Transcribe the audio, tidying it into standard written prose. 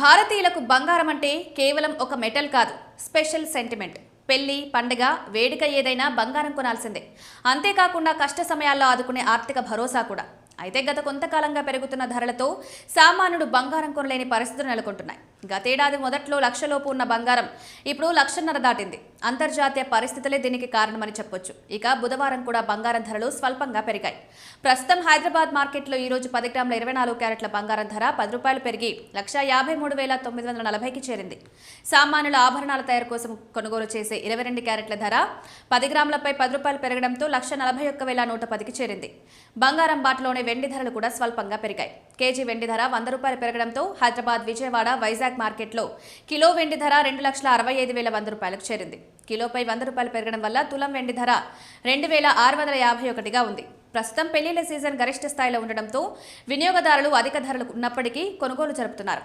భారతీయులకు బంగారం అంటే కేవలం ఒక మెటల్ కాదు, స్పెషల్ సెంటిమెంట్. పెళ్లి, పండుగ, వేడుక ఏదైనా బంగారం కొనాల్సిందే. అంతేకాకుండా కష్ట సమయాల్లో ఆదుకునే ఆర్థిక భరోసా కూడా. అయితే గత కొంతకాలంగా పెరుగుతున్న ధరలతో సామాన్యుడు బంగారం కొనలేని పరిస్థితులు నెలకొంటున్నాయి. గతేడాది మొదట్లో లక్షలోపు ఉన్న బంగారం ఇప్పుడు 1,50,000 దాటింది. అంతర్జాతీయ పరిస్థితులే దీనికి కారణమని చెప్పొచ్చు. ఇక బుధవారం కూడా బంగారం ధరలు స్వల్పంగా పెరిగాయి. ప్రస్తుతం హైదరాబాద్ మార్కెట్లో ఈ రోజు 10 గ్రాముల 24 క్యారెట్ల బంగారం ధర 10 రూపాయలు పెరిగి 1,53,940కి చేరింది. సామాన్యుల ఆభరణాల తయారు కోసం కొనుగోలు చేసే 22 క్యారెట్ల ధర 10 గ్రాములపై 10 రూపాయలు పెరగడంతో 1,41,110కి చేరింది. బంగారం బాటలోనే వెండి ధరలు కూడా స్వల్పంగా పెరిగాయి. కేజీ వెండి ధర 100 రూపాయలు పెరగడంతో హైదరాబాద్, విజయవాడ, వైజాగ్ మార్కెట్లో కిలో వెండి ధర 2,65,100 రూపాయలకు చేరింది. కిలోపై 100 రూపాయలు పెరగడం వల్ల తులం వెండి ధర 2,651గా ఉంది. ప్రస్తుతం పెళ్లిళ్ల సీజన్ గరిష్ట స్థాయిలో ఉండడంతో వినియోగదారులు అధిక ధరలు ఉన్నప్పటికీ కొనుగోలు జరుపుతున్నారు.